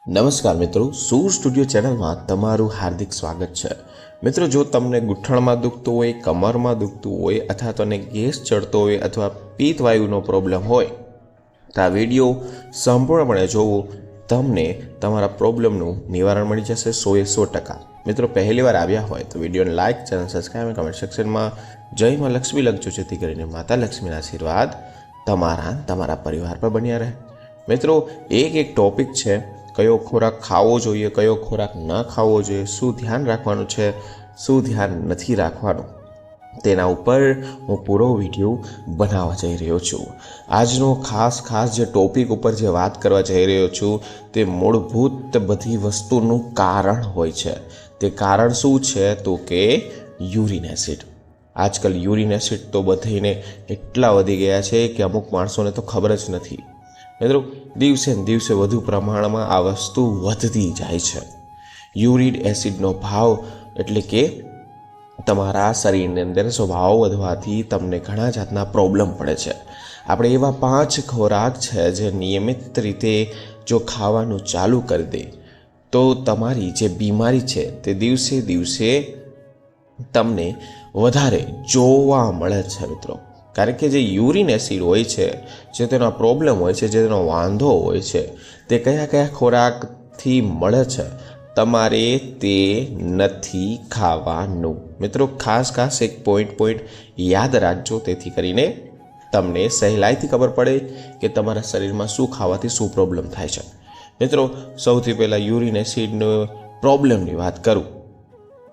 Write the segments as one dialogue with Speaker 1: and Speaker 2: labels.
Speaker 1: નમસ્કાર મિત્રો, સૂર સ્ટુડિયો ચેનલમાં તમારું હાર્દિક સ્વાગત છે। મિત્રો, જો તમને ગૂંઠણમાં દુખતું હોય, કમરમાં દુખતું હોય અથવા તો ગેસ ચડતો હોય અથવા પિત્તવાયુનો પ્રોબ્લેમ હોય તો આ વિડીયો સંપૂર્ણપણે જોવો, તમને તમારા પ્રોબ્લેમનું નિવારણ મળી જશે 100%। મિત્રો, પહેલી વાર આવ્યા હોય તો વિડીયોને લાઇક, ચેનલ સબસ્ક્રાઈબ અને કમેન્ટ સેક્શનમાં જય માં લક્ષ્મી લખજો, જેથી કરીને માતા લક્ષ્મીના આશીર્વાદ તમારા પરિવાર પર બન્યા રહે। મિત્રો, એક ટોપિક છે, કયો ખોરાક ખાવો જોઈએ, કયો ખોરાક ન ખાવો જોઈએ, શું ધ્યાન રાખવાનું છે, શું ધ્યાન નથી રાખવાનું, તેના ઉપર હું પૂરો વિડીયો બનાવવા જઈ રહ્યો છું। આજનો ખાસ જે ટોપિક ઉપર જે વાત કરવા જઈ રહ્યો છું તે મૂળભૂત બધી વસ્તુનું કારણ હોય છે। તે કારણ શું છે તો કે યુરિન એસિડ। આજકાલ યુરિન એસિડ તો બધાને એટલા વધી ગયા છે કે અમુક માણસોને તો ખબર જ નથી। મિત્રો, દિવસે ને દિવસે વધુ પ્રમાણમાં આ વસ્તુ વધતી જાય છે। યુરિન એસિડનો ભાવ એટલે કે તમારા શરીરની અંદર સ્વભાવ વધવાથી તમને ઘણા જાતના પ્રોબ્લેમ પડે છે। આપણે એવા 5 ખોરાક છે જે નિયમિત રીતે જો ખાવાનું ચાલુ કરી દે તો તમારી જે બીમારી છે તે દિવસે દિવસે તમને વધારે જોવા મળે છે। મિત્રો, કારણ કે જે યુરિન એસિડ હોય છે, જે તેનો પ્રોબ્લેમ હોય છે, જે તેનો વાંધો હોય છે, તે કયા ખોરાકથી મળે છે, તમારે તે નથી ખાવાનું। મિત્રો, ખાસ એક પોઈન્ટ યાદ રાખજો, તેથી કરીને તમને સહેલાઈથી ખબર પડે કે તમારા શરીરમાં શું ખાવાથી શું પ્રોબ્લેમ થાય છે। મિત્રો, સૌથી પહેલાં યુરિન એસિડનો પ્રોબ્લેમની વાત કરું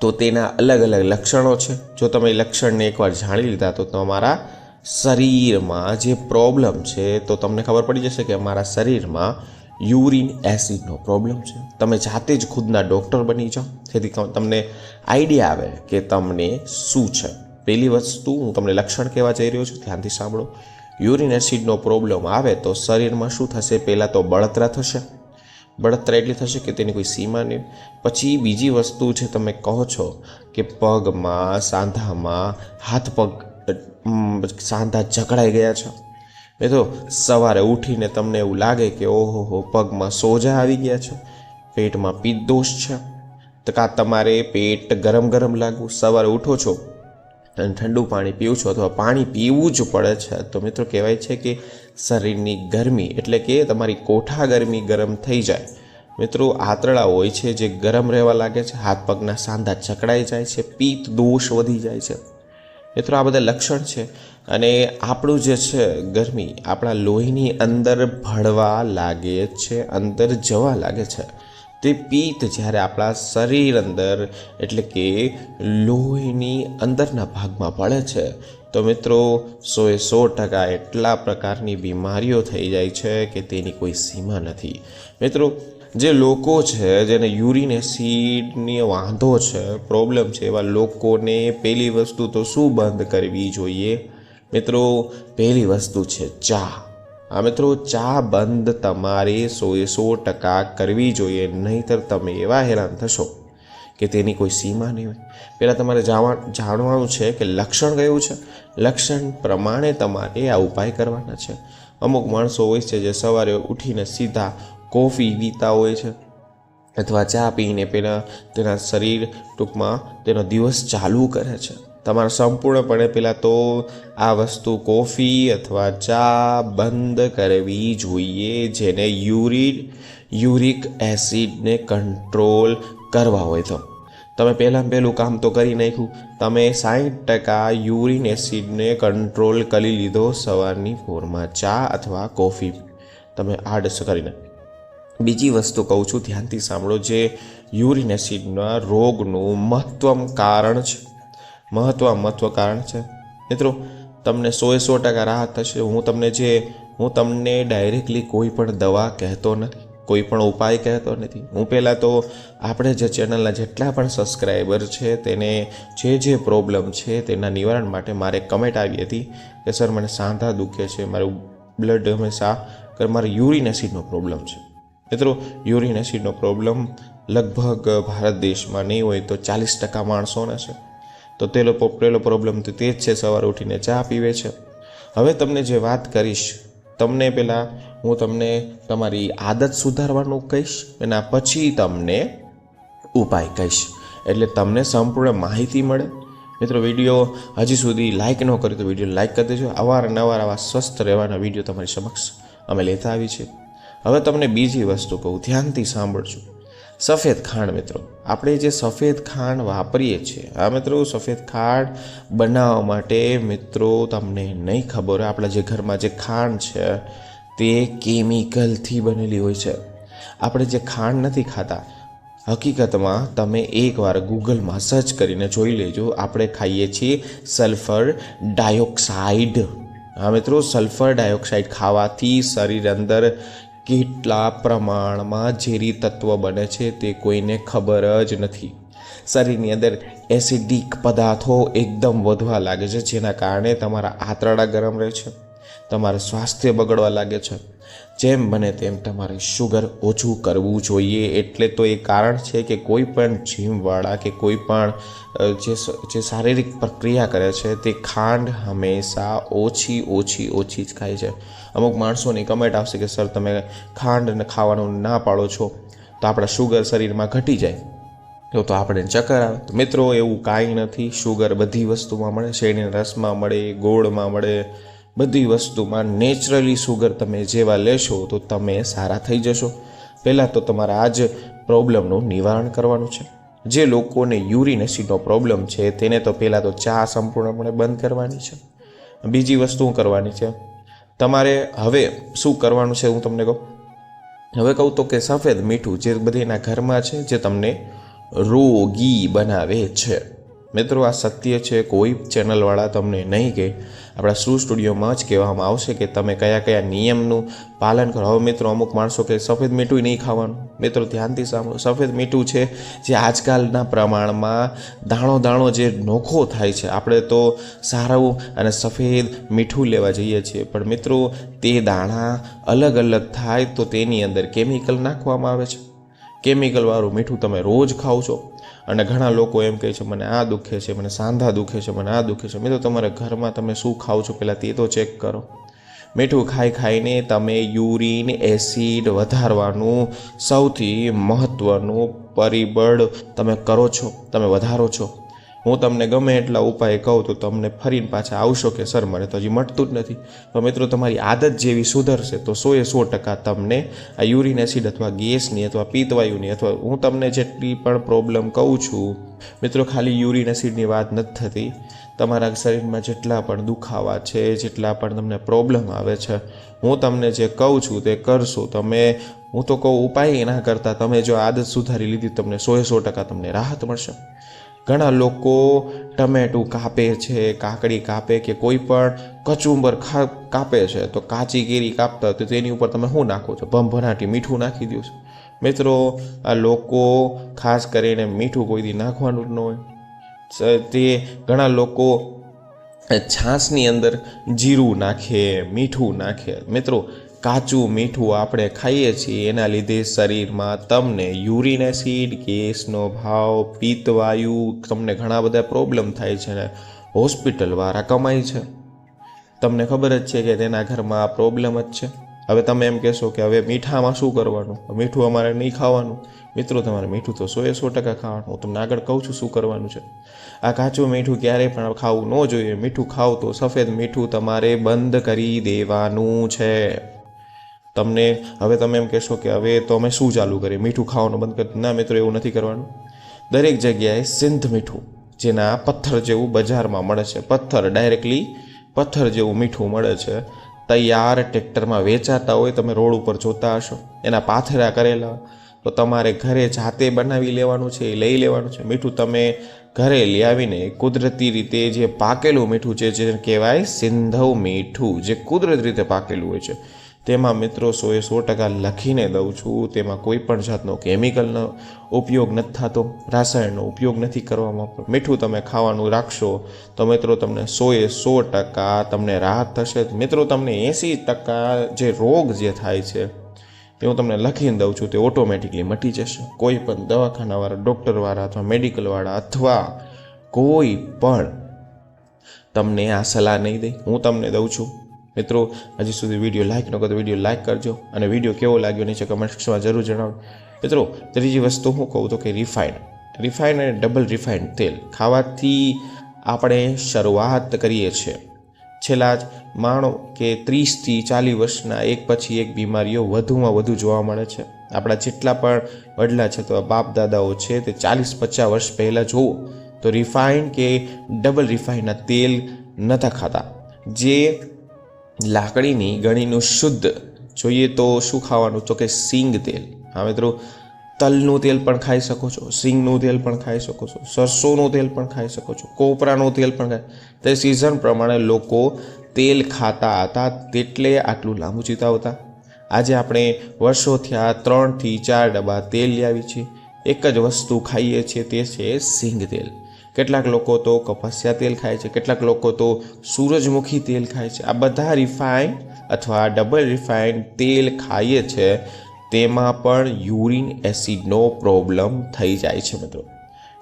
Speaker 1: તો તેના અલગ લક્ષણો છે। જો તમે એ લક્ષણને એકવાર જાણી લીધા તો તમારા શરીરમાં જે પ્રોબ્લેમ છે તો તમને ખબર પડી જશે કે અમારા શરીરમાં યુરિન એસિડનો પ્રોબ્લેમ છે। તમે જાતે જ ખુદના ડૉક્ટર બની જાઓ, જેથી તમને આઈડિયા આવે કે તમને શું છે। પહેલી વસ્તુ હું તમને લક્ષણ કહેવા જઈ રહ્યો છું, ધ્યાનથી સાંભળો। યુરિન એસિડનો પ્રોબ્લેમ આવે તો શરીરમાં શું થશે? પહેલાં તો બળતરા થશે। બળતરા એટલી થશે કે તેની કોઈ સીમા નહીં। પછી બીજી વસ્તુ છે, તમે કહો છો કે પગમાં, સાંધામાં, હાથ પગ સાંધા જકડાઈ ગયા છે। મિત્રો, સવારે ઉઠીને તમને એવું લાગે કે ઓહો પગમાં સોજા આવી ગયા છે, પેટમાં પિત્ત દોષ છે, તો કાં તમારે પેટ ગરમ લાગવું, સવારે ઉઠો છો અને ઠંડુ પાણી પીવું છો અથવા પાણી પીવું જ પડે છે, તો મિત્રો કહેવાય છે કે શરીરની ગરમી એટલે કે તમારી કોઠા ગરમ થઈ જાય। મિત્રો, આંતરડા હોય છે જે ગરમ રહેવા લાગે છે, હાથ પગના સાંધા જકડાઈ જાય છે, પિત્ત દોષ વધી જાય છે। મિત્રો, આ બધા લક્ષણ છે અને આપણું જે છે ગરમી આપણા લોહીની અંદર ભળવા લાગે છે, અંદર જવા લાગે છે। તે પિત્ત જ્યારે આપણા શરીર અંદર એટલે કે લોહીની અંદરના ભાગમાં ભળે છે તો મિત્રો 100% એટલા પ્રકારની બીમારીઓ થઈ જાય છે કે તેની કોઈ સીમા નથી। મિત્રો, જે લોકો છે જેને યુરિન એસિડની વાંધો છે, પ્રોબ્લેમ છે, એવા લોકોને પહેલી વસ્તુ તો શું બંધ કરવી જોઈએ? મિત્રો, પહેલી વસ્તુ છે ચા। મિત્રો, ચા બંધ તમારે 100% કરવી જોઈએ, નહીંતર તમે એવા હેરાન થશો કે તેની કોઈ સીમા નહીં હોય। પહેલાં તમારે જાણવાનું છે કે લક્ષણ કયું છે, લક્ષણ પ્રમાણે તમારે આ ઉપાય કરવાના છે। અમુક માણસો હોય છે જે સવારે ઉઠીને સીધા કોફી પીતા હોય છે અથવા ચા પીને પહેલાં તેના શરીર ટૂંકમાં તેનો દિવસ ચાલુ કરે છે। તમારે સંપૂર્ણપણે પહેલાં તો આ વસ્તુ કોફી અથવા ચા બંધ કરવી જોઈએ, જેને યુરિક એસિડને કંટ્રોલ કરવા હોય તો તમે પહેલું કામ તો કરી નાખ્યું, તમે 60% યુરિન એસિડને કંટ્રોલ કરી લીધો સવારની પોરમાં ચા અથવા કોફી તમે આડસ કરીને। બીજી વસ્તુ કહું છું, ધ્યાનથી સાંભળો, જે યુરિન એસિડના રોગનું મહત્વ કારણ છે। મિત્રો, તમને 100% રાહત થશે। હું તમને ડાયરેક્ટલી કોઈ પણ દવા કહેતો નથી, કોઈ પણ ઉપાય કહેતો નથી। હું પહેલાં તો આપણે જે ચેનલના જેટલા પણ સબસ્ક્રાઈબર છે તેને જે પ્રોબ્લેમ છે તેના નિવારણ માટે મારે કમેન્ટ આવી હતી કે સર મને સાંધા દુખે છે, મારું બ્લડ હંમેશા મારે યુરિન એસિડનો પ્રોબ્લેમ છે। મિત્રો, યુરિન એસિડનો પ્રોબ્લેમ લગભગ ભારત દેશમાં નહીં હોય તો 40% માણસોને છે, તો પહેલો પ્રોબ્લેમ તો તે જ છે, સવારે ઉઠીને ચા પીવે છે। હવે તમને જે વાત કરીશ, તમને પહેલાં હું તમને તમારી આદત સુધારવાનું કહીશ, એના પછી તમને ઉપાય કહીશ, એટલે તમને સંપૂર્ણ માહિતી મળે. મિત્રો, વિડીયો હજી સુધી લાઇક ન કર્યો તો વિડીયો લાઇક કરી દેજો. અવારનવાર આવા સ્વસ્થ રહેવાના વિડીયો તમારી સમક્ષ અમે લેતા આવી છે. હવે તમને બીજી વસ્તુ કહું, ધ્યાનથી સાંભળજો. સફેદ ખાંડ. મિત્રો, આપણે જે સફેદ ખાંડ વાપરીએ છીએ, મિત્રો સફેદ ખાંડ બનાવવા માટે મિત્રો તમને નહીં ખબર હોય, આપણા જે ઘરમાં જે ખાંડ છે તે કેમિકલથી બનેલી હોય છે. આપણે જે ખાંડ નથી ખાતા, હકીકતમાં તમે એકવાર ગૂગલમાં સર્ચ કરીને જોઈ લેજો, આપણે ખાઈએ છીએ સલ્ફર ડાયોક્સાઇડ. મિત્રો, સલ્ફર ડાયોક્સાઇડ ખાવાથી શરીર અંદર કેટલા પ્રમાણમાં ઝેરી તત્વ બને છે તે કોઈને ખબર જ નથી. શરીરની અંદર એસિડિક પદાર્થો એકદમ વધવા લાગે છે, જેના કારણે તમારા આંતરડા ગરમ રહે છે, તમારું સ્વાસ્થ્ય બગડવા લાગે છે. જેમ બને તેમ તમારે શુગર ઓછું કરવું જોઈએ. એટલે તો એ કારણ છે કે કોઈ પણ જીમવાળા કે કોઈ પણ જે શારીરિક પ્રક્રિયા કરે છે તે ખાંડ હંમેશા ઓછી જ ખાય છે. અમુક માણસોની કમેન્ટ આવશે કે સર તમે ખાંડ ખાવાનું ના પાડો છો તો આપણા શુગર શરીરમાં ઘટી જાય, તો આપણે ચક્કર આવે. તો મિત્રો, એવું કાંઈ નથી. શુગર બધી વસ્તુમાં મળે, શેરડીના રસમાં મળે, ગોળમાં મળે, બધી વસ્તુમાં નેચરલી શુગર તમે જેવા લેશો તો તમે સારા થઈ જશો. પહેલાં તો તમારે આ જ પ્રોબ્લેમનું નિવારણ કરવાનું છે. જે લોકોને યુરિન એસિડનો પ્રોબ્લેમ છે તેને તો પહેલાં તો ચા સંપૂર્ણપણે બંધ કરવાની છે. બીજી વસ્તુ કરવાની છે તમારે. હવે શું કરવાનું છે હું તમને કહું. હવે કહું તો કે સફેદ મીઠું જે બધાના ઘરમાં છે, જે તમને રોગી બનાવે છે. મિત્રો, આ સત્ય છે, કોઈ ચેનલવાળા તમને નહીં કહે. આપણા શ્રુ સ્ટુડિયોમાં જ કહેવામાં આવશે કે તમે કયા નિયમનું પાલન કરો. હવે મિત્રો, અમુક માણસો કે સફેદ મીઠું નહીં ખાવાનું. મિત્રો, ધ્યાનથી સાંભળો. સફેદ મીઠું છે જે આજકાલના પ્રમાણમાં દાણો જે નોખો થાય છે, આપણે તો સારું અને સફેદ મીઠું લેવા જઈએ છીએ, પણ મિત્રો તે દાણા અલગ થાય તો તેની અંદર કેમિકલ નાખવામાં આવે છે. કેમિકલવાળું મીઠું તમે રોજ ખાઓ છો અને ઘણા લોકો એમ કહે છે મને આ દુખે છે, મને સાંધા દુખે છે, મને આ દુખે છે. મિત્રો, તમારા ઘરમાં તમે શું ખાઓ છો પહેલાં તે તો ચેક કરો. મીઠું ખાઈને તમે યુરિન એસિડ વધારવાનું સૌથી મહત્ત્વનું પરિબળ તમે કરો છો, તમે વધારો છો. હું તમને ગમે એટલા ઉપાય કહું તો તમને ફરીને પાછા આવશો કે સર મને તો હજી મટતું જ નથી. તો મિત્રો, તમારી આદત જેવી સુધરશે તો 100% તમને આ યુરિન એસિડ અથવા ગેસની અથવા પિત્તવાયુની અથવા હું તમને જેટલી પણ પ્રોબ્લેમ કહું છું મિત્રો, ખાલી યુરિન એસિડની વાત નથી થતી. તમારા શરીરમાં જેટલા પણ દુખાવા છે, જેટલા પણ તમને પ્રોબ્લેમ આવે છે, હું તમને જે કહું છું તે કરશો તમે. હું તો કહું ઉપાય ના કરતા તમે જો આદત સુધારી લીધી તમને 100% તમને રાહત મળશે. ઘણા લોકો ટમેટું કાપે છે, કાકડી કાપે કે કોઈ પણ કચુંબર કાપે છે, તો કાચી કેરી કાપતા હોય તો તેની ઉપર તમે શું નાખો છો? ભમભરાટી મીઠું નાખી દો છો. મિત્રો, આ લોકો ખાસ કરીને મીઠું કોઈ દી નાખવાનું જ ન હોય. તે ઘણા લોકો છાશની અંદર જીરું નાખે, મીઠું નાખે. મિત્રો, કાચું મીઠું આપણે ખાઈએ છીએ એના લીધે શરીરમાં તમને યુરિન એસિડ, ગેસનો ભાવ, પિત્તવાયુ, તમને ઘણા બધા પ્રોબ્લેમ થાય છે ને હોસ્પિટલવાળા કમાય છે. તમને ખબર જ છે કે તેના ઘરમાં આ પ્રોબ્લેમ જ છે. હવે તમે એમ કહેશો કે હવે મીઠામાં શું કરવાનું? મીઠું અમારે નહીં ખાવાનું. મિત્રો, તમારે મીઠું તો 100% ખાવાનું. હું તમને આગળ કહું છું શું કરવાનું છે. આ કાચું મીઠું ક્યારેય પણ ખાવું ન જોઈએ. મીઠું ખાવ તો સફેદ મીઠું તમારે બંધ કરી દેવાનું છે. તમને હવે તમે એમ કહેશો કે હવે તો અમે શું ચાલુ કરીએ, મીઠું ખાવાનું બંધ કરી? ના મિત્રો, એવું નથી કરવાનું. દરેક જગ્યાએ સિંધ મીઠું, જેના પથ્થર જેવું બજારમાં મળે છે, ડાયરેક્ટલી પથ્થર જેવું મીઠું મળે છે, તૈયાર ટ્રેક્ટરમાં વેચાતા હોય, તમે રોડ ઉપર જોતા હશો, એના પાથરા કરેલા. તો તમારે ઘરે જાતે બનાવી લેવાનું છે, લઈ લેવાનું છે. મીઠું તમે ઘરે લઈ આવીને કુદરતી રીતે જે પાકેલું મીઠું છે, જે કહેવાય સિંધવ મીઠું, જે કુદરતી રીતે પાકેલું હોય છે, તેમાં મિત્રો 100% લખીને દઉં છું. તેમાં કોઈ પણ જાતનો કેમિકલનો ઉપયોગ નથી થતો, રાસાયણનો ઉપયોગ નથી કરવામાં. મીઠું તમે ખાવાનું રાખશો તો મિત્રો તમને 100% તમને રાહત થશે. મિત્રો, તમને 80% જે રોગ જે થાય છે તે હું તમને લખીને દઉં છું, તે ઓટોમેટિકલી મટી જશે. કોઈ પણ દવાખાનાવાળા, ડૉક્ટરવાળા અથવા મેડિકલવાળા અથવા કોઈ પણ તમને આ સલાહ નહીં દે. હું તમને દઉં છું મિત્રો હજી સુધી વિડીયો લાઇક ન કરો તો વિડીયો લાઇક કરજો અને વિડીયો કેવો લાગ્યો નીચે કમેન્ટ સેક્શનમાં જરૂર જણાવો. મિત્રો ત્રીજી વસ્તુ હું કહું તો કે રિફાઇન અને ડબલ રિફાઇન્ડ તેલ ખાવાથી આપણે શરૂઆત કરીએ છીએ. છેલ્લા જ માનો કે 30થી 40 વર્ષના એક પછી એક બીમારીઓ વધુમાં વધુ જોવા મળે છે. આપણા જેટલા પણ વડલા છે તો બાપ દાદાઓ છે તે 40-50 વર્ષ પહેલાં જુઓ તો રિફાઇન કે ડબલ રિફાઇનના તેલ નહોતા ખાતા. જે લાકડીની ગણીનું શુદ્ધ જોઈએ તો શું ખાવાનું તો કે સિંગ તેલ. હા મિત્રો, તલનું તેલ પણ ખાઈ શકો છો, સિંગનું તેલ પણ ખાઈ શકો છો, સરસોનું તેલ પણ ખાઈ શકો છો, કોપરાનું તેલ પણ તે સિઝન પ્રમાણે લોકો તેલ ખાતા હતા, તેટલે આટલું લાંબુ જીવતા. આજે આપણે વર્ષોથી આ 3થી 4 ડબ્બા તેલ લાવી છીએ, એક જ વસ્તુ ખાઈએ છીએ, તે છે સિંગ તેલ. કેટલાક લોકો તો કપાસિયા તેલ ખાય છે, કેટલાક લોકો તો સૂરજમુખી તેલ ખાય છે. આ બધા રિફાઇન અથવા ડબલ રિફાઇન તેલ ખાઈએ છે તેમાં પણ યુરિન એસિડનો પ્રોબ્લેમ થઈ જાય છે મિત્રો.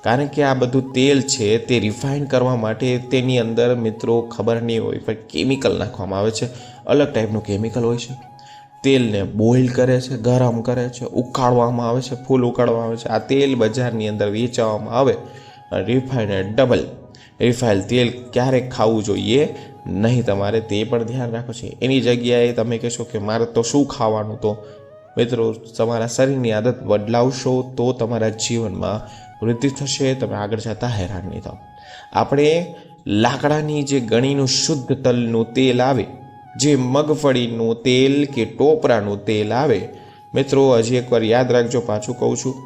Speaker 1: કારણ કે આ બધું તેલ છે તે રિફાઇન કરવા માટે તેની અંદર મિત્રો ખબર નહીં હોય પણ કેમિકલ નાખવામાં આવે છે. અલગ ટાઈપનું કેમિકલ હોય છે. તેલને બોઇલ કરે છે, ગરમ કરે છે, ઉકાળવામાં આવે છે, ફૂલ ઉકાળવામાં આવે છે. આ તેલ બજારની અંદર વેચવામાં આવે. રિફાઇન ડબલ રિફાઇન તેલ ક્યારેક ખાવું જોઈએ નહીં, તમારે તે પણ ધ્યાન રાખો છે. એની જગ્યાએ તમે કહેશો કે મારે તો શું ખાવાનું, તો મિત્રો તમારા શરીરની આદત બદલાવશો તો તમારા જીવનમાં વૃદ્ધિ થશે, તમે આગળ જતાં હેરાન નહીં થાવ. આપણે લાકડાની જે ગણીનું શુદ્ધ તલનું તેલ આવે, જે મગફળીનું તેલ કે ટોપરાનું તેલ આવે, મિત્રો હજી એકવાર યાદ રાખજો, પાછું કહું છું,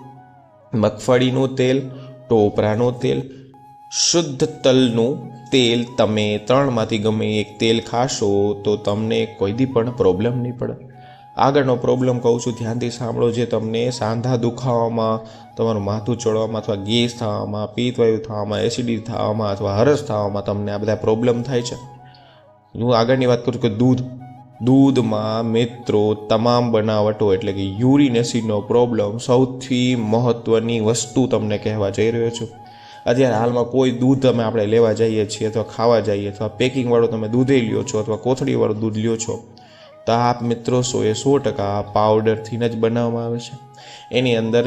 Speaker 1: મગફળીનું તેલ, ટોપરાનું તેલ, શુદ્ધ તલનું તેલ, તમે 3માંથી ગમે એક તેલ ખાશો તો તમને કોઈ દી પણ પ્રોબ્લેમ નહીં પડે. આગળનો પ્રોબ્લેમ કહું છું, ધ્યાનથી સાંભળો. જે તમને સાંધા દુખાવામાં, તમારું માથું ચડવામાં અથવા ગેસ થવામાં, પિત્તવાયુ થવામાં, એસિડિટી થવામાં અથવા હરસ થવામાં તમને આ બધા પ્રોબ્લેમ થાય છે. હું આગળની વાત કરું કે દૂધમાં મિત્રો તમામ બનાવટો એટલે કે યુરિન એસિડનો પ્રોબ્લેમ સૌથી મહત્ત્વની વસ્તુ તમને કહેવા જઈ રહ્યો છું. અત્યારે હાલમાં કોઈ દૂધ આપણે લેવા જઈએ છીએ અથવા ખાવા જઈએ અથવા પેકિંગવાળું તમે દૂધે લ્યો છો અથવા કોથળીવાળું દૂધ લ્યો છો તો આ મિત્રો 100% પાવડરથી જ બનાવવામાં આવે છે. એની અંદર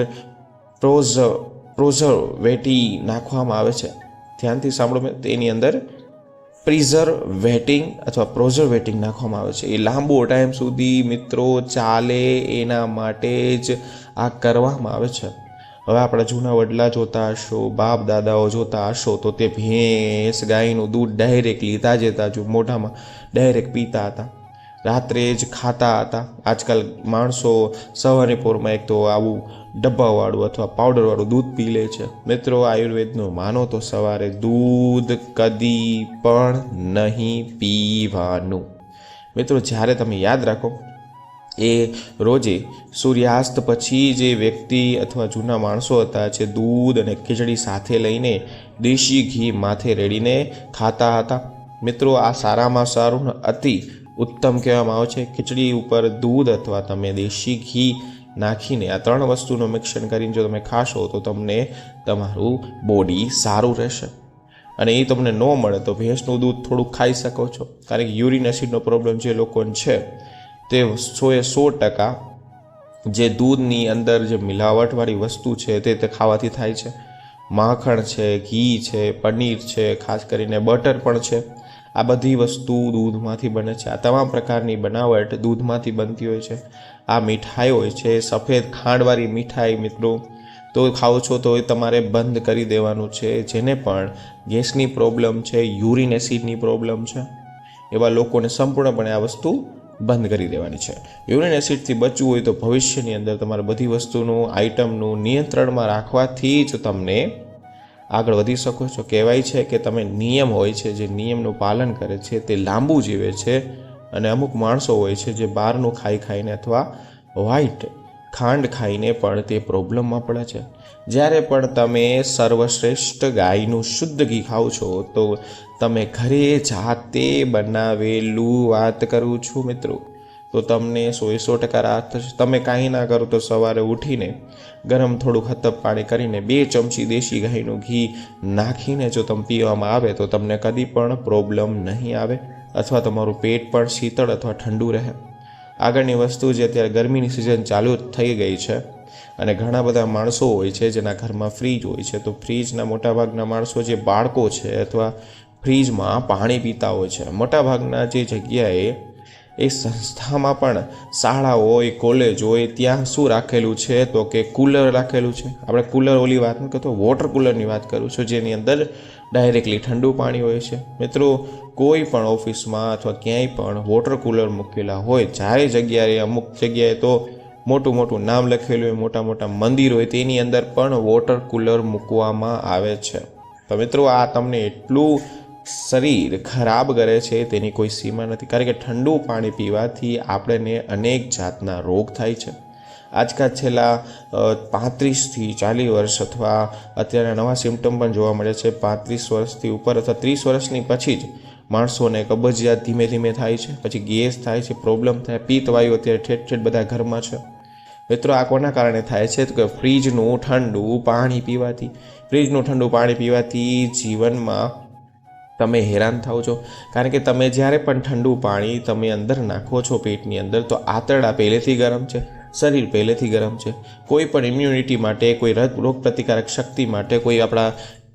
Speaker 1: પ્રિઝર્વેટિવ નાખવામાં આવે છે. ધ્યાનથી સાંભળો, એની અંદર પ્રિઝર્વેટિંગ અથવા પ્રોઝર્વેટિંગ નાખવામાં આવે છે. એ લાંબો ટાઈમ સુધી મિત્રો ચાલે એના માટે જ આ કરવામાં આવે છે. હવે આપણા જૂના વડલા જોતા હશો, બાપ દાદાઓ જોતા હશો તો તે ભેંસ ગાયનું દૂધ ડાયરેક્ટલી તાજે તાજું મોઢામાં ડાયરેક્ટ પીતા હતા, રાત્રે જ ખાતા હતા. આજકાલ માણસો સવારની પોરમાં એક તો આવું ડબ્બાવાળું અથવા પાવડરવાળું દૂધ પી લે છે. મિત્રો આયુર્વેદનું માનો તો સવારે દૂધ કદી પણ નહીં પીવાનું. મિત્રો જ્યારે તમે યાદ રાખો, એ રોજે સૂર્યાસ્ત પછી જે વ્યક્તિ અથવા જૂના માણસો હતા જે દૂધ અને ખીચડી સાથે લઈને દેશી ઘી માથે રેડીને ખાતા હતા. મિત્રો આ સારામાં સારું અતિ ઉત્તમ કહેવામાં આવે છે. ખીચડી ઉપર દૂધ અથવા તમે દેશી ઘી નાખીને આ 3 વસ્તુનું મિક્સન કરીને જો તમે ખાશો તો તમને તમારું બોડી સારું રહેશે. અને એ તમને ન મળે તો ભેંસનું દૂધ થોડુંક ખાઈ શકો છો. કારણ કે યુરિન એસિડનો પ્રોબ્લેમ જે લોકોને છે તે 100% જે દૂધની અંદર જે મિલાવટવાળી વસ્તુ છે તે ખાવાથી થાય છે. માખણ છે, ઘી છે, પનીર છે, ખાસ કરીને બટર પણ છે. આ બધી વસ્તુ દૂધમાંથી બને છે. આ તમામ પ્રકારની બનાવટ દૂધમાંથી બનતી હોય છે. આ મીઠાઈ હોય છે, સફેદ ખાંડવાળી મીઠાઈ મિત્રો તો ખાઓ છો તો એ તમારે બંધ કરી દેવાનું છે. જેને પણ ગેસની પ્રોબ્લેમ છે, યુરિન એસિડની પ્રોબ્લેમ છે, એવા લોકોને સંપૂર્ણપણે આ વસ્તુ બંધ કરી દેવાની છે. યુરિન એસિડથી બચવું હોય તો ભવિષ્યની અંદર તમારે બધી વસ્તુનું આઇટમનું નિયંત્રણમાં રાખવાથી જ તમને આગળ વધી શકો છો. કહેવાય છે કે તમે નિયમ હોય છે, જે નિયમનું પાલન કરે છે તે લાંબુ જીવે છે. અને અમુક માણસો હોય છે જે બહારનું ખાઈને અથવા વ્હાઈટ ખાંડ ખાઈને પણ તે પ્રોબ્લેમમાં પડે છે. જ્યારે પણ તમે સર્વશ્રેષ્ઠ ગાયનું શુદ્ધ ઘી ખાઓ છો તો તમે ઘરે જાતે બનાવેલું વાત કરું છું મિત્રો, તો તમને 100% રાહત થશે. તમે કાંઈ ના કરો તો સવારે ઉઠીને ગરમ થોડુંક હતપ પાણી કરીને 2 ચમચી દેશી ગાયનું ઘી નાખીને જો તમે પીવામાં આવે તો તમને કદી પણ પ્રોબ્લેમ નહીં આવે. અથવા તમારું પેટ પણ શીતળ અથવા ઠંડુ રહે. આગળની વસ્તુ જે અત્યારે ગરમીની સિઝન ચાલુ થઈ ગઈ છે અને ઘણા બધા માણસો હોય છે જેના ઘરમાં ફ્રીજ હોય છે, તો ફ્રીજના મોટાભાગના માણસો જે બાળકો છે અથવા ફ્રીજમાં પાણી પીતા હોય છે. મોટાભાગના જે જગ્યાએ એ સંસ્થામાં પણ શાળા હોય, કોલેજ હોય, ત્યાં શું રાખેલું છે તો કે કુલર રાખેલું છે. આપણે કુલર ઓલી વાત ન કરતો, વોટર કુલરની વાત કરું છું, જેની અંદર ડાયરેક્ટલી ઠંડુ પાણી હોય છે. મિત્રો, કોઈ પણ ઓફિસમાં અથવા ક્યાંય પણ વોટર કુલર મૂકેલા હોય, જ્યારે જગ્યાએ અમુક જગ્યાએ તો મોટું મોટું નામ લખેલું હોય, મોટા મોટા મંદિર હોય, તેની અંદર પણ વોટર કુલર મૂકવામાં આવે છે. તો મિત્રો, આ તમને એટલું શરીર ખરાબ કરે છે તેની કોઈ સીમા નથી, કારણ કે ઠંડુ પાણી પીવાથી આપણને અનેક જાતના રોગ થાય છે. આજકાલ છેલ્લા 35થી 40 વર્ષ અથવા અત્યારે નવા સિમ્ટમ પણ જોવા મળે છે. 35 વર્ષથી ઉપર અથવા 30 વર્ષની પછી જ માણસોને કબજિયાત ધીમે ધીમે થાય છે, પછી ગેસ થાય છે, પ્રોબ્લેમ થાય, પિત્તવાયુ અત્યારે ઠેઠ ઠેઠ બધા ઘરમાં છે. મિત્રો, આ કોના કારણે થાય છે? તો કે ફ્રીજનું ઠંડુ પાણી પીવાથી. ફ્રીજનું ઠંડુ પાણી પીવાથી જીવનમાં તમે હેરાન થાઓ છો, કારણ કે તમે જ્યારે પણ ઠંડુ પાણી તમે અંદર નાખો છો પેટની અંદર, તો આંતરડા પહેલેથી ગરમ છે, શરીર પહેલેથી ગરમ છે. કોઈ પણ ઇમ્યુનિટી માટે, કોઈ રોગ પ્રતિકારક શક્તિ માટે, કોઈ આપણા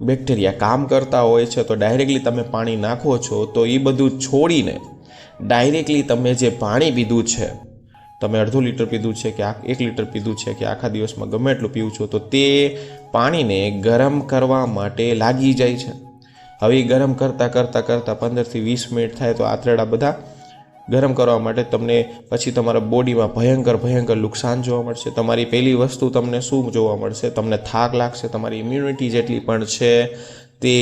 Speaker 1: બેક્ટેરિયા કામ કરતા હોય છે, તો ડાયરેક્ટલી તમે પાણી નાખો છો તો એ બધું છોડીને ડાયરેક્ટલી તમે જે પાણી પીધું છે, તમે અડધું લીટર પીધું છે કે 1 લીટર પીધું છે કે આખા દિવસમાં ગમે એટલું પીવું છો, તો તે પાણીને ગરમ કરવા માટે લાગી જાય છે. હવે ગરમ કરતાં 15થી 20 મિનિટ થાય તો આંતરડા બધા ગરમ કરવા માટે તમને પછી તમારા બોડીમાં ભયંકર નુકસાન જોવા મળશે. તમારી પહેલી વસ્તુ તમને શું જોવા મળશે? તમને થાક લાગશે, તમારી ઇમ્યુનિટી જેટલી પણ છે તે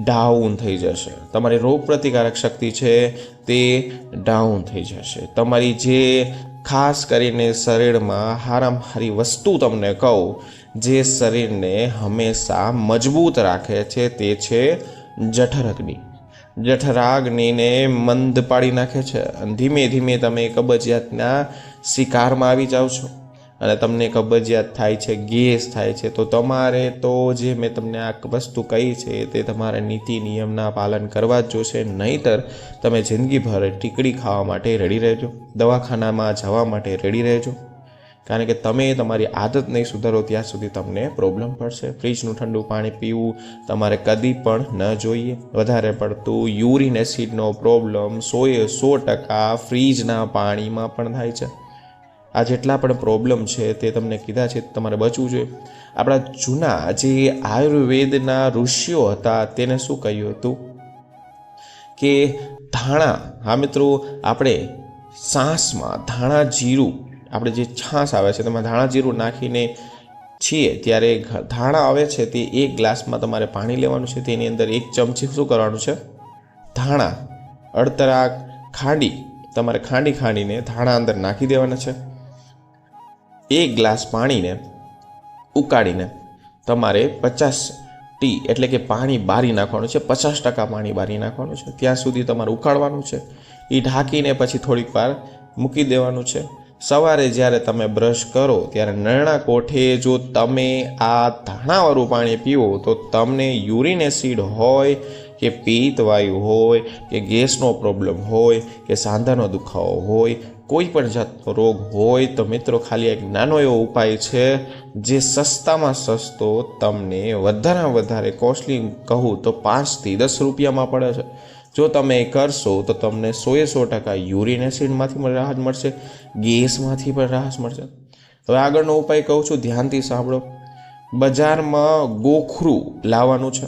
Speaker 1: ડાઉન થઈ જશે, તમારી રોગ પ્રતિકારક શક્તિ છે તે ડાઉન થઈ જશે. તમારી જે ખાસ કરીને શરીરમાં હારામાં હારી વસ્તુ તમને કહું, જે શરીરને હંમેશા મજબૂત રાખે છે, તે છે જઠરાગ્નિ. જઠરાગ્નિને મંદ પાડી નાખે છે અને ધીમે ધીમે તમે કબજિયાતના શિકારમાં આવી જાઓ છો અને તમને કબજિયાત થાય છે, ગેસ થાય છે. તો તમારે તો જે મેં તમને આ વસ્તુ કહી છે તે તમારે નીતિ નિયમના પાલન કરવા જ જોશે, નહીંતર તમે જિંદગીભર ટીકડી ખાવા માટે રેડી રહેજો, દવાખાનામાં જવા માટે રેડી રહેજો, કારણ કે તમે તમારી આદત નહીં સુધારો ત્યાં સુધી તમને પ્રોબ્લેમ પડશે. ફ્રીજનું ઠંડુ પાણી પીવું તમારે કદી પણ ન જોઈએ. વધારે પડતું યુરિન એસિડનો પ્રોબ્લેમ 100% ફ્રીજના પાણીમાં પણ થાય છે. આ જેટલા પણ પ્રોબ્લેમ છે તે તમને કીધા છે, તમારે બચવું જોઈએ. આપણા જૂના જે આયુર્વેદના ઋષિઓ હતા તેને શું કહ્યું હતું કે ધાણા, હા મિત્રો, આપણે સાસમાં ધાણા જીરું, આપણે જે છાશ આવે છે તેમાં ધાણા જીરું નાખીને છીએ ત્યારે ધાણા આવે છે તે 1 ગ્લાસમાં તમારે પાણી લેવાનું છે, તેની અંદર 1 ચમચી શું કરવાનું છે? ધાણા અડતરા તમારે ખાંડીને ધાણા અંદર નાખી દેવાના છે. 1 ગ્લાસ પાણીને ઉકાળીને તમારે 50 એટલે કે પાણી બારી નાખવાનું છે, 50% પાણી બારી નાખવાનું છે. ત્યાં સુધી તમારે ઉકાળવાનું છે. એ ઢાંકીને પછી થોડીક વાર મૂકી દેવાનું છે. સવારે જ્યારે તમે બ્રશ કરો ત્યારે નરણા કોઠે જો તમે આ ધાણાવાળું પાણી પીવો તો તમને યુરિન એસિડ હોય કે પિત્તવાયુ હોય કે ગેસનો પ્રોબ્લેમ હોય કે સાંધાનો દુખાવો હોય, કોઈ પણ જાતનો રોગ હોય, તો મિત્રો ખાલી એક નાનો એવો ઉપાય છે જે સસ્તામાં સસ્તો તમને વધારે કોસ્ટલી કહું તો 5થી 10 રૂપિયામાં પડે છે. જો તમે એ કરશો તો તમને 100% યુરિન એસિડમાંથી પણ રાહત મળશે, ગેસમાંથી પણ રાહત મળશે. હવે આગળનો ઉપાય કહું છું, ધ્યાનથી સાંભળો. બજારમાં ગોખરું લાવવાનું છે.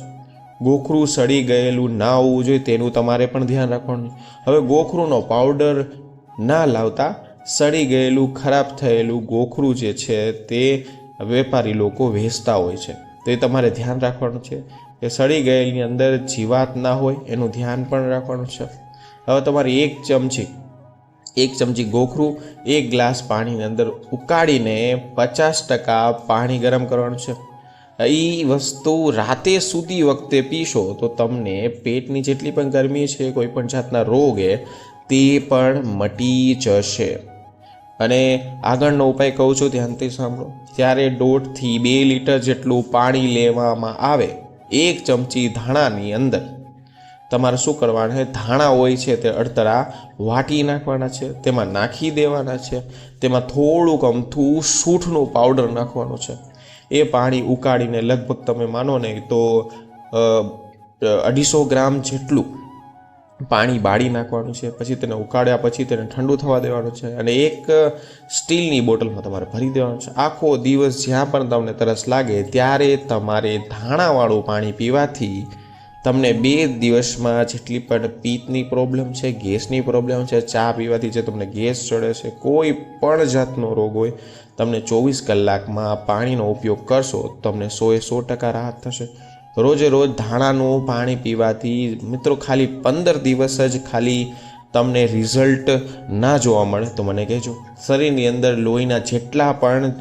Speaker 1: ગોખરું સડી ગયેલું ના હોવું જોઈએ, તેનું તમારે પણ ધ્યાન રાખવાનું. હવે ગોખરુંનો પાવડર ના લાવતા, સડી ગયેલું ખરાબ થયેલું ગોખરું જે છે તે વેપારી લોકો વેચતા હોય છે, તો એ તમારે ધ્યાન રાખવાનું છે કે સડી ગયેલી અંદર જીવાત ના હોય, એનું ધ્યાન પણ રાખવાનું છે. હવે તમારે 1 ચમચી ગોખરું 1 ગ્લાસ પાણીની અંદર ઉકાળીને 50% પાણી ગરમ કરવાનું છે. એ વસ્તુ રાતે સૂતી વખતે પીશો તો તમને પેટની જેટલી પણ ગરમી છે, કોઈ પણ જાતના રોગ તે પણ મટી જશે. અને આગળનો ઉપાય કહું છું, ધ્યાનથી સાંભળો. ત્યારે 1.5થી 2 લીટર જેટલું પાણી લેવામાં આવે, 1 ચમચી ધાણાની અંદર તમારે શું કરવાનું છે, ધાણા હોય છે તે અડતરા વાટી નાખવાના છે, તેમાં નાખી દેવાના છે, તેમાં થોડુંક અમથું સૂંઠનું પાવડર નાખવાનું છે. એ પાણી ઉકાળીને લગભગ તમે માનો નહીં તો 250 ગ્રામ જેટલું પાણી બાળી નાખવાનું છે. પછી તેને ઉકાળ્યા પછી તેને ઠંડુ થવા દેવાનું છે અને એક સ્ટીલની બોટલમાં તમારે ભરી દેવાનું છે. આખો દિવસ જ્યાં પણ તમને તરસ લાગે ત્યારે તમારે ધાણાવાળું પાણી પીવાથી તમને 2 દિવસમાં જેટલી પણ પિત્તની પ્રોબ્લેમ છે, ગેસની પ્રોબ્લેમ છે, ચા પીવાથી જે તમને ગેસ ચડે છે, કોઈ પણ જાતનો રોગ હોય, તમને 24 કલાકમાં આ પાણીનો ઉપયોગ કરશો તમને 100% રાહત થશે. રોજે રોજ ધાણાનું પાણી પીવાથી મિત્રો ખાલી 15 દિવસ જ ખાલી તમને રિઝલ્ટ ના જોવા મળે તો મને કહેજો. શરીરની અંદર લોહીના જેટલા પણ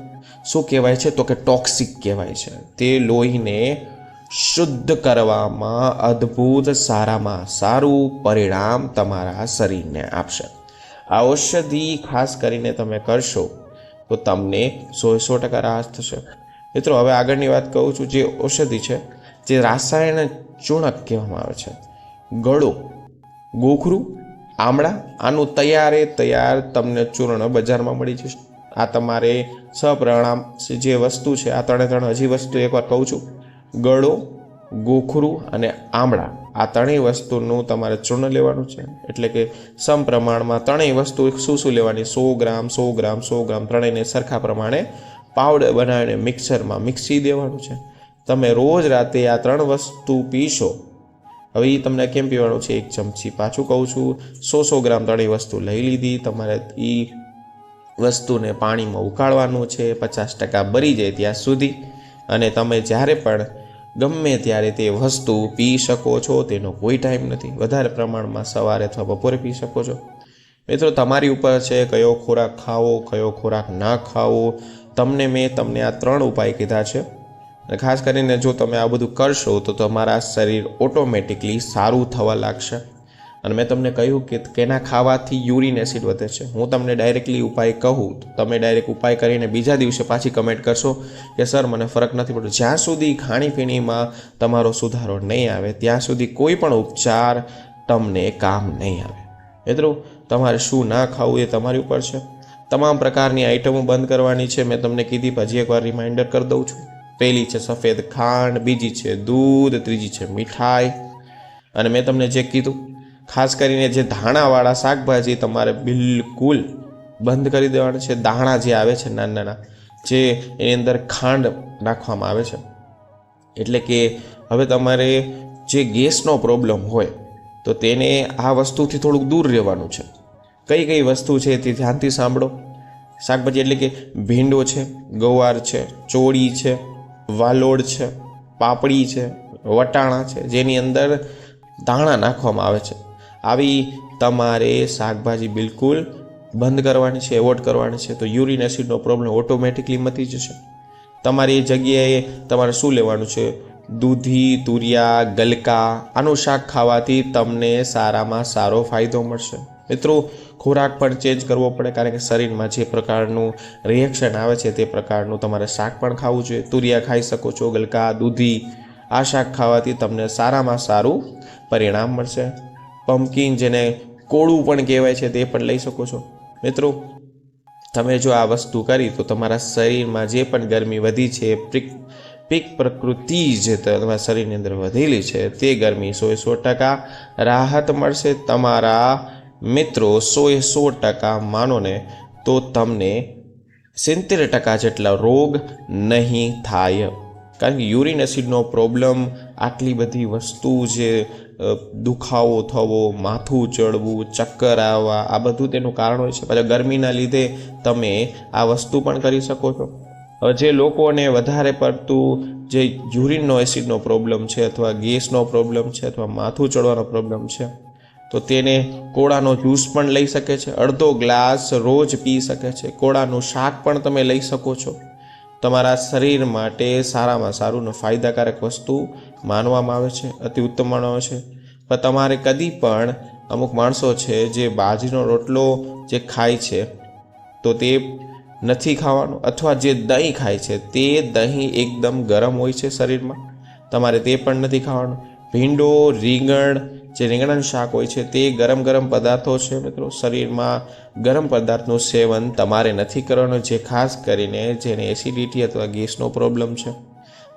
Speaker 1: શું કહેવાય છે તો કે ટોક્સિક કહેવાય છે, તે લોહીને શુદ્ધ કરવામાં અદ્ભુત સારામાં સારું પરિણામ તમારા શરીરને આપશે. આ ઔષધિ ખાસ કરીને તમે કરશો તો તમને 100% રાહત થશે. મિત્રો હવે આગળની વાત કહું છું. જે ઔષધિ છે જે રાસાયણ ચૂર્ણક કહેવામાં આવે છે, ગળો, ગોખરું, આમળા, આનું તૈયાર તમને ચૂર્ણ બજારમાં મળી જશે. આ તમારે સપ્રમાણ જે વસ્તુ છે, આ ત્રણે હજી વસ્તુ એકવાર કહું છું, ગળો, ગોખરું અને આમળા, આ ત્રણેય વસ્તુનું તમારે ચૂર્ણ લેવાનું છે. એટલે કે સમપ્રમાણમાં ત્રણેય વસ્તુ શું લેવાની, 100 ગ્રામ 100 ગ્રામ 100 ગ્રામ ત્રણેયને સરખા પ્રમાણે પાવડર બનાવીને મિક્સરમાં મિક્સી દેવાનું છે. તમે રોજ રાતે આ 3 વસ્તુ પીશો. હવે એ તમને કેમ પીવાનું છે, 1 ચમચી, પાછું કહું છું, 100 ગ્રામ ત્રણેય વસ્તુ લઈ લીધી. તમારે એ વસ્તુને પાણીમાં ઉકાળવાનું છે 50% બળી જાય ત્યાં સુધી, અને તમે જ્યારે પણ ગમે ત્યારે તે વસ્તુ પી શકો છો. તેનો કોઈ ટાઈમ નથી. વધારે પ્રમાણમાં સવારે અથવા બપોરે પી શકો છો. મિત્રો તમારી ઉપર છે કયો ખોરાક ખાવો, કયો ખોરાક ના ખાવો. મેં તમને આ 3 ઉપાય કીધા છે. અને ખાસ કરીને જો તમે આ બધું કરશો તો તમારા શરીર ઓટોમેટિકલી સારું થવા લાગશે. અને મેં તમને કહ્યું કે કેના ખાવાથી યુરિન એસિડ વધે છે. હું તમને ડાયરેક્ટલી ઉપાય કહું તો તમે ડાયરેક્ટ ઉપાય કરીને બીજા દિવસે પાછી કમેન્ટ કરશો કે સર મને ફરક નથી પડતો. જ્યાં સુધી ખાણીપીણીમાં તમારો સુધારો નહીં આવે ત્યાં સુધી કોઈ પણ ઉપચાર તમને કામ નહીં આવે. મિત્રો તમારે શું ના ખાવું એ તમારી ઉપર છે. તમામ પ્રકારની આઈટમો બંધ કરવાની છે. મેં તમને કીધી, પછી એકવાર રિમાઇન્ડર કરી દઉં છું. પહેલી છે સફેદ ખાંડ, બીજી છે દૂધ, ત્રીજી છે મીઠાઈ. અને મેં તમને જે કીધું ખાસ કરીને જે ધાણાવાળા શાકભાજી તમારે બિલકુલ બંધ કરી દેવાના છે. દાણા જે આવે છે નાના જે એની અંદર ખાંડ નાખવામાં આવે છે. એટલે કે હવે તમારે જે ગેસનો પ્રોબ્લેમ હોય તો તેને આ વસ્તુથી થોડુંક દૂર રહેવાનું છે. કઈ કઈ વસ્તુ છે તે ધ્યાનથી સાંભળો. શાકભાજી એટલે કે ભીંડો છે, ગવાર છે, ચોળી છે, વાલોડ છે, પાપડી છે, વટાણા છે, જેની અંદર દાણા નાખવામાં આવે છે. આવી તમારે શાકભાજી બિલકુલ બંધ કરવાની છે, એવોર્ડ કરવાની છે. તો યુરિન એસિડનો પ્રોબ્લેમ ઓટોમેટિકલી મટી જશે. તમારી જગ્યાએ તમારે શું લેવાનું છે, દૂધી, તુરિયા, ગલકા, આનું શાક ખાવાથી તમને સારામાં સારો ફાયદો મળશે. મિત્રો ખોરાક પણ ચેન્જ કરવો પડે, કારણ કે શરીરમાં જે પ્રકારનું રિએક્શન આવે છે તે પ્રકારનું તમારે શાક પણ ખાવું જોઈએ. તુરિયા ખાઈ શકો છો, ગલકા, દૂધી, આ શાક ખાવાથી તમને સારામાં સારું પરિણામ મળશે. પમ્પકિન જેને કોળું પણ કહેવાય છે તે પણ લઈ શકો છો. મિત્રો તમે જો આ વસ્તુ કરી તો તમારા શરીરમાં જે પણ ગરમી વધી છે, પીક પ્રકૃતિ જે તમારા શરીરની અંદર વધેલી છે તે ગરમી 100% રાહત મળશે. તમારા મિત્રો 100% માનો ને તો તમને 70% જેટલા રોગ નહીં થાય. કારણ કે યુરિન એસિડનો પ્રોબ્લેમ, આટલી બધી વસ્તુ જે દુખાવો થવો, માથું ચડવું, ચક્કર આવવા, આ બધું તેનું કારણ હોય છે. પાછા ગરમીના લીધે તમે આ વસ્તુ પણ કરી શકો છો. હવે જે લોકોને વધારે પડતું જે યુરિનનો એસિડનો પ્રોબ્લેમ છે અથવા ગેસનો પ્રોબ્લેમ છે અથવા માથું ચડવાનો પ્રોબ્લેમ છે તો તેને કોળાનો જ્યુસ પણ લઈ શકે છે. અડધો ગ્લાસ રોજ પી શકે છે. કોળાનું શાક પણ તમે લઈ શકો છો. તમારા શરીર માટે સારામાં સારું ને ફાયદાકારક વસ્તુ માનવામાં આવે છે, અતિ ઉત્તમ માનવામાં આવે છે. પણ તમારે કદી પણ અમુક માણસો છે જે બાજરીનો રોટલો જે ખાય છે તો તે નથી ખાવાનું, અથવા જે દહીં ખાય છે તે દહીં એકદમ ગરમ હોય છે શરીરમાં, તમારે તે પણ નથી ખાવાનું. ભીંડો, રીંગણ જે રીંગણાનું શાક હોય છે તે ગરમ પદાર્થો છે મિત્રો. શરીરમાં ગરમ પદાર્થનું સેવન તમારે નથી કરવાનું, જે ખાસ કરીને જેને એસિડિટી અથવા ગેસનો પ્રોબ્લેમ છે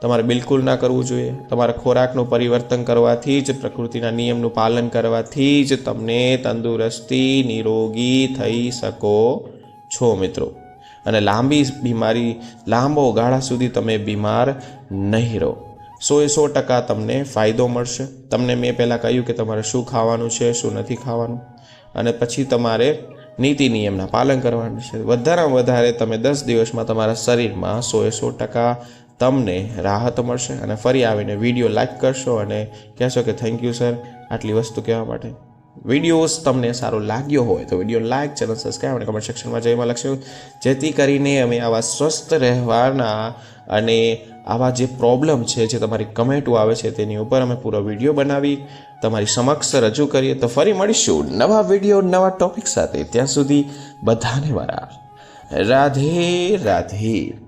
Speaker 1: તમારે બિલકુલ ના કરવું જોઈએ. તમારા ખોરાકનું પરિવર્તન કરવાથી જ, પ્રકૃતિના નિયમનું પાલન કરવાથી જ તમને તંદુરસ્તી, નિરોગી થઈ શકો છો મિત્રો. અને લાંબો ગાળા સુધી તમે બીમાર નહીં રહો. 100% તમને ફાયદો મળશે. તમને મેં પહેલાં કહ્યું કે તમારે શું ખાવાનું છે, શું નથી ખાવાનું, અને પછી તમારે નીતિ નિયમના પાલન કરવાનું છે. વધારેમાં વધારે તમે 10 દિવસમાં તમારા શરીરમાં 100% તમને રાહત મળશે. અને ફરી આવીને વિડીયો લાઈક કરશો અને કહેશો કે થેન્ક યુ સર આટલી વસ્તુ કહેવા માટે. વિડીયોઝ તમને સારો લાગ્યો હોય તો વિડીયો લાઈક, ચેનલ સબસ્ક્રાઈબ અને કમેન્ટ સેક્શનમાં જયમાં લખશો, જેથી કરીને અમે આવા સ્વસ્થ રહેવાના અને આવા જે પ્રોબ્લેમ છે, જે તમારી કમેન્ટો આવે છે તેની ઉપર અમે પૂરો વિડીયો બનાવી તમારી સમક્ષ રજૂ કરીએ. તો ફરી મળીશું નવા વિડીયો, નવા ટોપિક સાથે. ત્યાં સુધી બધાને મારા રાધે રાધે.